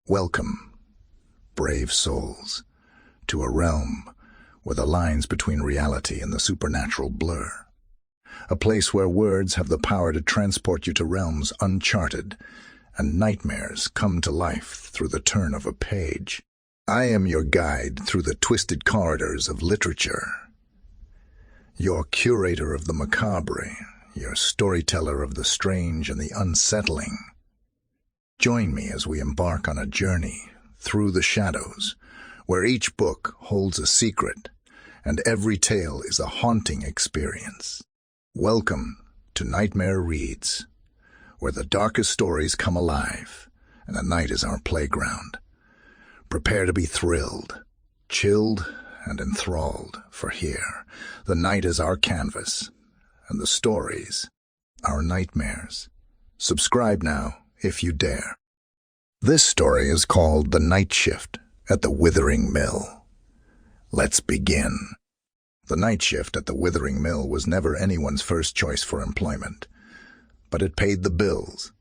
Welcome, brave souls, to a realm where the lines between reality and the supernatural blur. A place where words have the power to transport you to realms uncharted, and nightmares come to life through the turn of a page. I am your guide through the twisted corridors of literature, your curator of the macabre, your storyteller of the strange and the unsettling. Join me as we embark on a journey through the shadows, where each book holds a secret, and every tale is a haunting experience. Welcome to Nightmare Reads, where the darkest stories come alive, and the night is our playground. Prepare to be thrilled, chilled, and enthralled, for here, the night is our canvas, and the stories, our nightmares. Subscribe now, if you dare. This story is called The Nightshift at the Withering Mill. Let's begin. The night shift at the Withering Mill was never anyone's first choice for employment, but it paid the bills.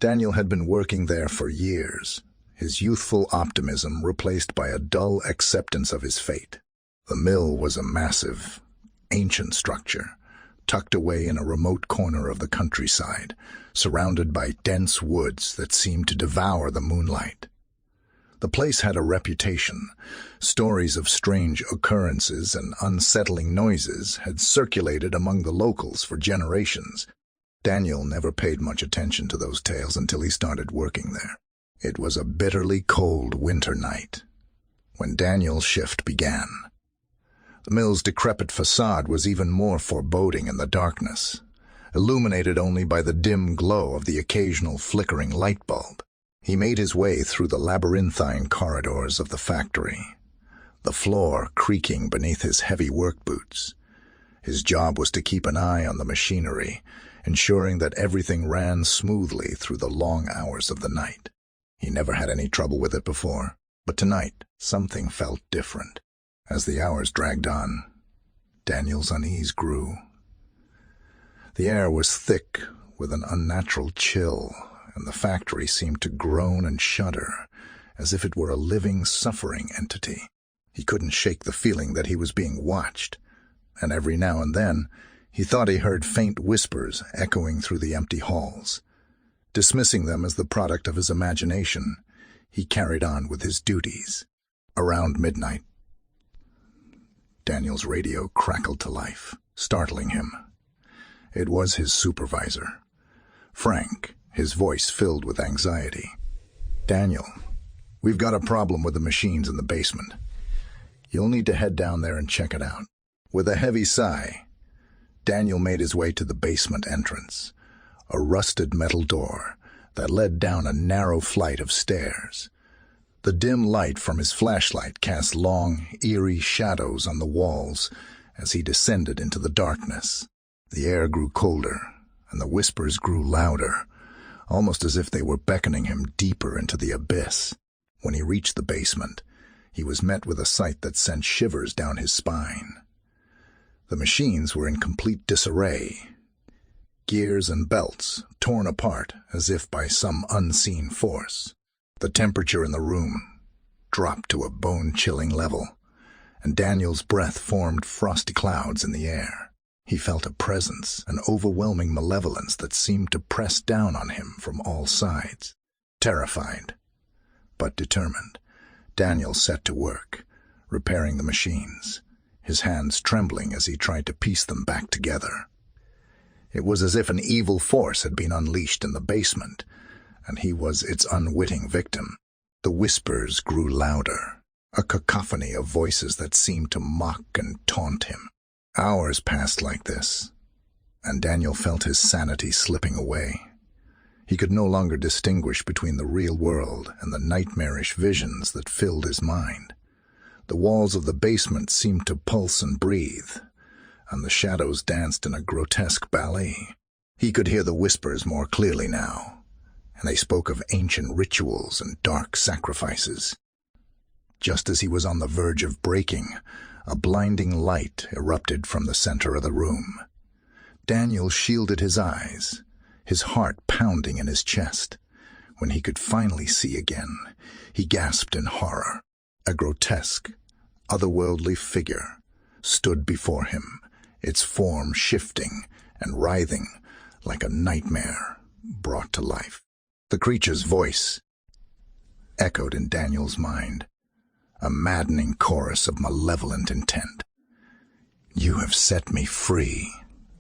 Daniel had been working there for years, his youthful optimism replaced by a dull acceptance of his fate. The mill was a massive, ancient structure, tucked away in a remote corner of the countryside, surrounded by dense woods that seemed to devour the moonlight. The place had a reputation. Stories of strange occurrences and unsettling noises had circulated among the locals for generations. Daniel never paid much attention to those tales until he started working there. It was a bitterly cold winter night when Daniel's shift began. The mill's decrepit facade was even more foreboding in the darkness, illuminated only by the dim glow of the occasional flickering light bulb. He made his way through the labyrinthine corridors of the factory, the floor creaking beneath his heavy work boots. His job was to keep an eye on the machinery, ensuring that everything ran smoothly through the long hours of the night. He never had any trouble with it before, but tonight something felt different. As the hours dragged on, Daniel's unease grew. The air was thick with an unnatural chill, and the factory seemed to groan and shudder, as if it were a living, suffering entity. He couldn't shake the feeling that he was being watched, and every now and then he thought he heard faint whispers echoing through the empty halls. Dismissing them as the product of his imagination, he carried on with his duties. Around midnight, Daniel's radio crackled to life, startling him. It was his supervisor, Frank, his voice filled with anxiety. "Daniel, we've got a problem with the machines in the basement. You'll need to head down there and check it out." With a heavy sigh, Daniel made his way to the basement entrance, a rusted metal door that led down a narrow flight of stairs. The dim light from his flashlight cast long, eerie shadows on the walls as he descended into the darkness. The air grew colder, and the whispers grew louder, almost as if they were beckoning him deeper into the abyss. When he reached the basement, he was met with a sight that sent shivers down his spine. The machines were in complete disarray, gears and belts torn apart as if by some unseen force. The temperature in the room dropped to a bone-chilling level, and Daniel's breath formed frosty clouds in the air. He felt a presence, an overwhelming malevolence that seemed to press down on him from all sides. Terrified, but determined, Daniel set to work, repairing the machines, his hands trembling as he tried to piece them back together. It was as if an evil force had been unleashed in the basement, and he was its unwitting victim. The whispers grew louder, a cacophony of voices that seemed to mock and taunt him. Hours passed like this, and Daniel felt his sanity slipping away. He could no longer distinguish between the real world and the nightmarish visions that filled his mind. The walls of the basement seemed to pulse and breathe, and the shadows danced in a grotesque ballet. He could hear the whispers more clearly now, and they spoke of ancient rituals and dark sacrifices. Just as he was on the verge of breaking, a blinding light erupted from the center of the room. Daniel shielded his eyes, his heart pounding in his chest, When he could finally see again, he gasped in horror. A grotesque, otherworldly figure stood before him, its form shifting and writhing like a nightmare brought to life. The creature's voice echoed in Daniel's mind, a maddening chorus of malevolent intent. "You have set me free,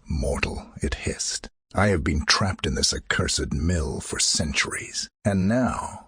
mortal," it hissed. "I have been trapped in this accursed mill for centuries, and now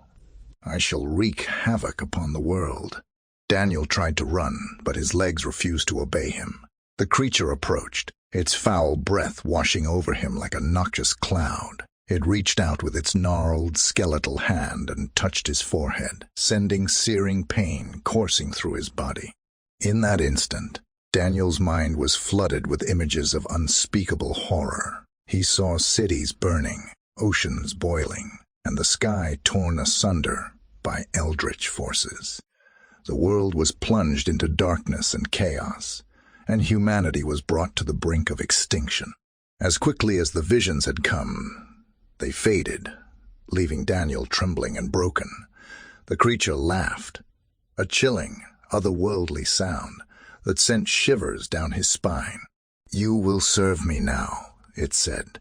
I shall wreak havoc upon the world." Daniel tried to run, but his legs refused to obey him. The creature approached, its foul breath washing over him like a noxious cloud. It reached out with its gnarled, skeletal hand and touched his forehead, sending searing pain coursing through his body. In that instant, Daniel's mind was flooded with images of unspeakable horror. He saw cities burning, oceans boiling, and the sky torn asunder by eldritch forces. The world was plunged into darkness and chaos, and humanity was brought to the brink of extinction. As quickly as the visions had come, they faded, leaving Daniel trembling and broken. The creature laughed, a chilling, otherworldly sound that sent shivers down his spine. "You will serve me now," it said,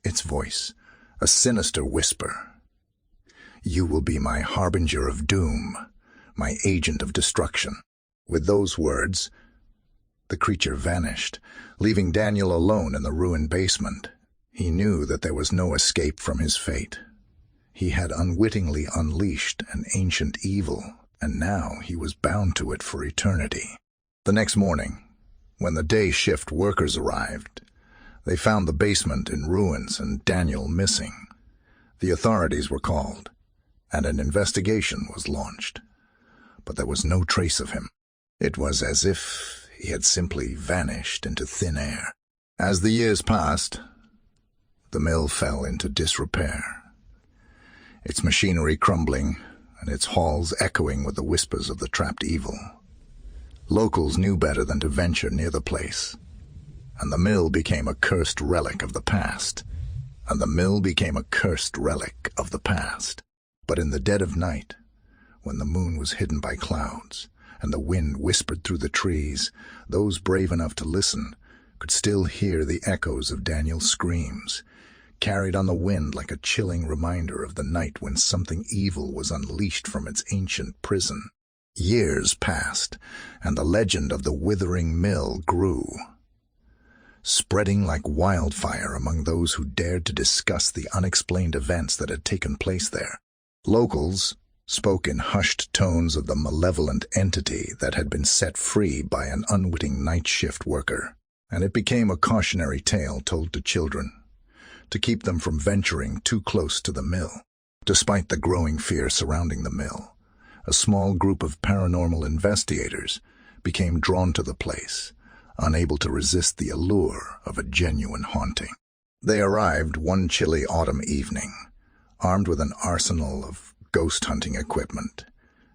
its voice a sinister whisper. "You will be my harbinger of doom, my agent of destruction." With those words, the creature vanished, leaving Daniel alone in the ruined basement. He knew that there was no escape from his fate. He had unwittingly unleashed an ancient evil, and now he was bound to it for eternity. The next morning, when the day shift workers arrived, they found the basement in ruins and Daniel missing. The authorities were called, and an investigation was launched. But there was no trace of him. It was as if he had simply vanished into thin air. As the years passed, the mill fell into disrepair, its machinery crumbling and its halls echoing with the whispers of the trapped evil. Locals knew better than to venture near the place, and the mill became a cursed relic of the past. But in the dead of night, when the moon was hidden by clouds and the wind whispered through the trees, those brave enough to listen could still hear the echoes of Daniel's screams, carried on the wind like a chilling reminder of the night when something evil was unleashed from its ancient prison. Years passed, and the legend of the Withering Mill grew, spreading like wildfire among those who dared to discuss the unexplained events that had taken place there. Locals spoke in hushed tones of the malevolent entity that had been set free by an unwitting night shift worker, and it became a cautionary tale told to children, to keep them from venturing too close to the mill. Despite the growing fear surrounding the mill, a small group of paranormal investigators became drawn to the place, unable to resist the allure of a genuine haunting. They arrived one chilly autumn evening, armed with an arsenal of ghost hunting equipment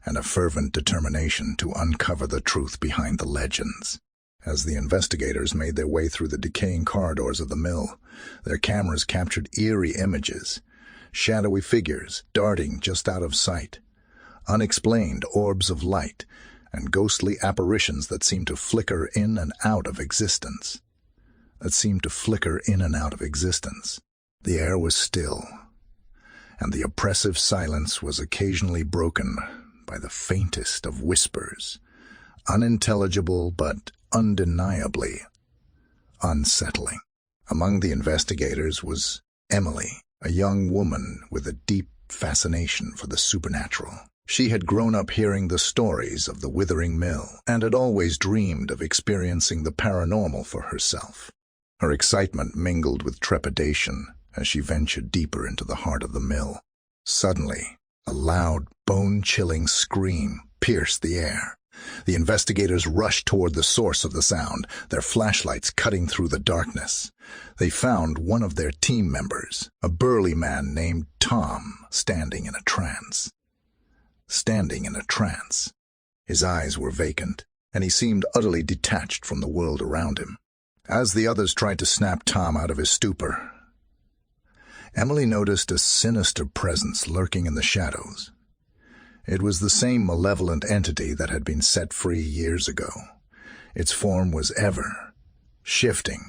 and a fervent determination to uncover the truth behind the legends. As the investigators made their way through the decaying corridors of the mill, their cameras captured eerie images, shadowy figures darting just out of sight, unexplained orbs of light, and ghostly apparitions that seemed to flicker in and out of existence. The air was still, and the oppressive silence was occasionally broken by the faintest of whispers, unintelligible but undeniably unsettling. Among the investigators was Emily, a young woman with a deep fascination for the supernatural. She had grown up hearing the stories of the Withering Mill and had always dreamed of experiencing the paranormal for herself. Her excitement mingled with trepidation as she ventured deeper into the heart of the mill. Suddenly, a loud, bone-chilling scream pierced the air. The investigators rushed toward the source of the sound, their flashlights cutting through the darkness. They found one of their team members, a burly man named Tom, standing in a trance. His eyes were vacant, and he seemed utterly detached from the world around him. As the others tried to snap Tom out of his stupor, Emily noticed a sinister presence lurking in the shadows. It was the same malevolent entity that had been set free years ago. Its form was ever shifting,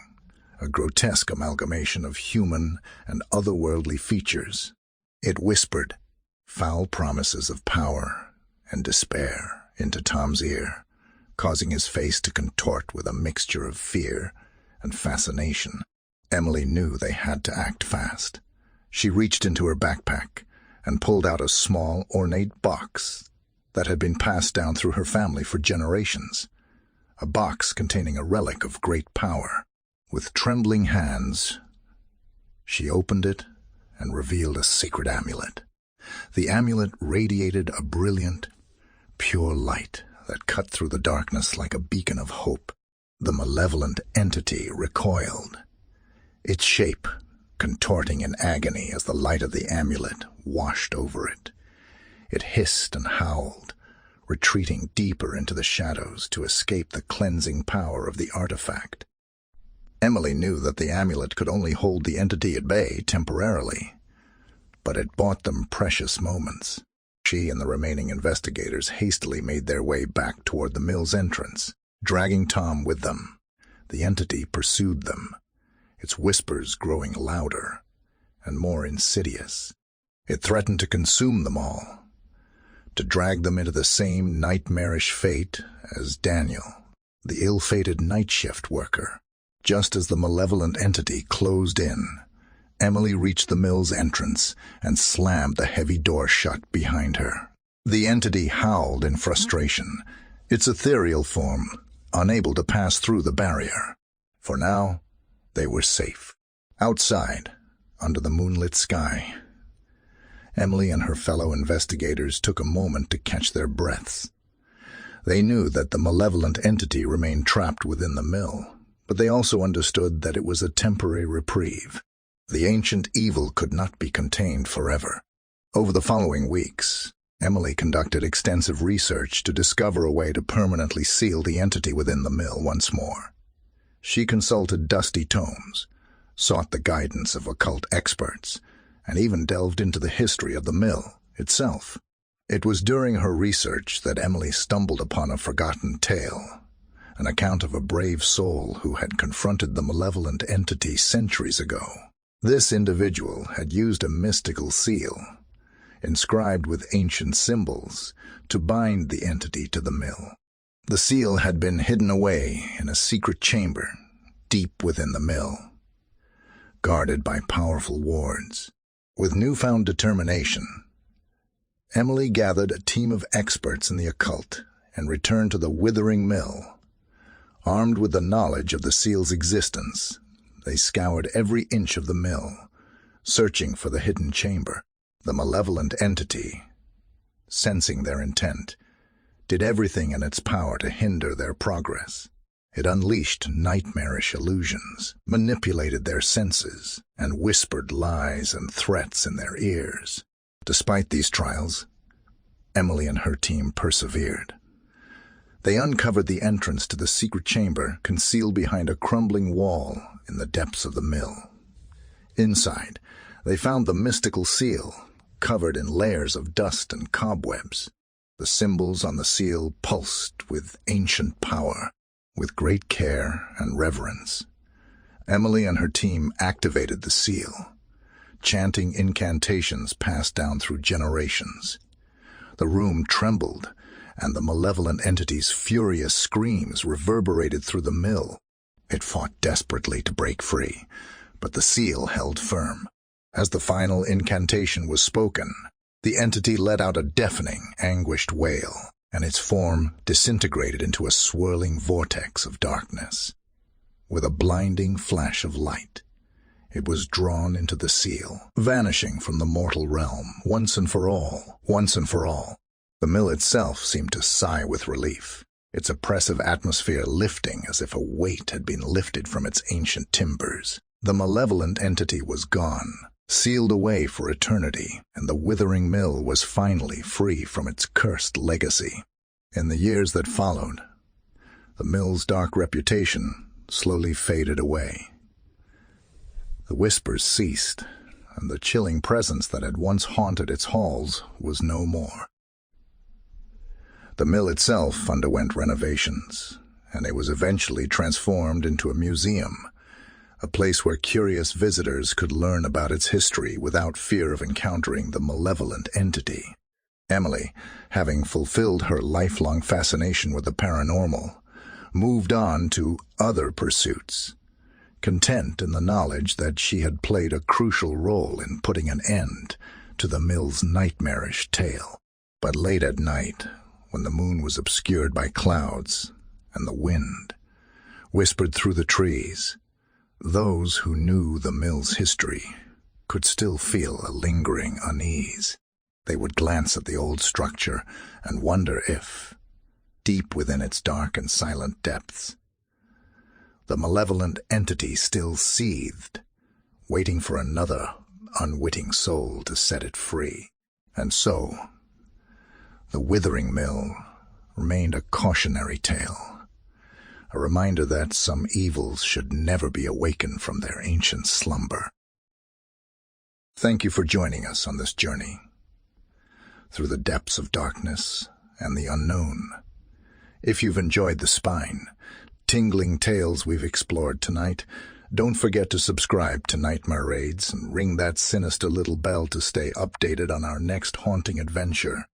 a grotesque amalgamation of human and otherworldly features. It whispered foul promises of power and despair into Tom's ear, causing his face to contort with a mixture of fear and fascination. Emily knew they had to act fast. She reached into her backpack and pulled out a small, ornate box that had been passed down through her family for generations, a box containing a relic of great power. With trembling hands, she opened it and revealed a sacred amulet. The amulet radiated a brilliant, pure light that cut through the darkness like a beacon of hope. The malevolent entity recoiled, its shape contorting in agony as the light of the amulet washed over it. It hissed and howled, retreating deeper into the shadows to escape the cleansing power of the artifact. Emily knew that the amulet could only hold the entity at bay temporarily, but it bought them precious moments. She and the remaining investigators hastily made their way back toward the mill's entrance, dragging Tom with them. The entity pursued them, its whispers growing louder and more insidious. It threatened to consume them all, to drag them into the same nightmarish fate as Daniel, the ill-fated Nightshift worker. Just as the malevolent entity closed in, Emily reached the mill's entrance and slammed the heavy door shut behind her. The entity howled in frustration, its ethereal form unable to pass through the barrier. For now, they were safe. Outside, under the moonlit sky, Emily and her fellow investigators took a moment to catch their breaths. They knew that the malevolent entity remained trapped within the mill, but they also understood that it was a temporary reprieve. The ancient evil could not be contained forever. Over the following weeks, Emily conducted extensive research to discover a way to permanently seal the entity within the mill once more. She consulted dusty tomes, sought the guidance of occult experts, and even delved into the history of the mill itself. It was during her research that Emily stumbled upon a forgotten tale, an account of a brave soul who had confronted the malevolent entity centuries ago. This individual had used a mystical seal, inscribed with ancient symbols, to bind the entity to the mill. The seal had been hidden away in a secret chamber deep within the mill, guarded by powerful wards. With newfound determination, Emily gathered a team of experts in the occult and returned to the Withering Mill. Armed with the knowledge of the seal's existence, they scoured every inch of the mill, searching for the hidden chamber. The malevolent entity, sensing their intent, did everything in its power to hinder their progress. It unleashed nightmarish illusions, manipulated their senses, and whispered lies and threats in their ears. Despite these trials, Emily and her team persevered. They uncovered the entrance to the secret chamber concealed behind a crumbling wall in the depths of the mill. Inside, they found the mystical seal, covered in layers of dust and cobwebs. The symbols on the seal pulsed with ancient power. With great care and reverence, Emily and her team activated the seal, chanting incantations passed down through generations. The room trembled, and the malevolent entity's furious screams reverberated through the mill. It fought desperately to break free, but the seal held firm. As the final incantation was spoken, the entity let out a deafening, anguished wail, and its form disintegrated into a swirling vortex of darkness. With a blinding flash of light, it was drawn into the seal, vanishing from the mortal realm once and for all. The mill itself seemed to sigh with relief, its oppressive atmosphere lifting as if a weight had been lifted from its ancient timbers. The malevolent entity was gone, sealed away for eternity, and the Withering Mill was finally free from its cursed legacy. In the years that followed, the mill's dark reputation slowly faded away. The whispers ceased, and the chilling presence that had once haunted its halls was no more. The mill itself underwent renovations, and it was eventually transformed into a museum, a place where curious visitors could learn about its history without fear of encountering the malevolent entity. Emily, having fulfilled her lifelong fascination with the paranormal, moved on to other pursuits, content in the knowledge that she had played a crucial role in putting an end to the mill's nightmarish tale. But late at night, when the moon was obscured by clouds and the wind whispered through the trees, those who knew the mill's history could still feel a lingering unease. They would glance at the old structure and wonder if, deep within its dark and silent depths, the malevolent entity still seethed, waiting for another unwitting soul to set it free. And so, the Withering Mill remained a cautionary tale, a reminder that some evils should never be awakened from their ancient slumber. Thank you for joining us on this journey through the depths of darkness and the unknown. If you've enjoyed the spine, tingling tales we've explored tonight, don't forget to subscribe to Nightmare Raids and ring that sinister little bell to stay updated on our next haunting adventure.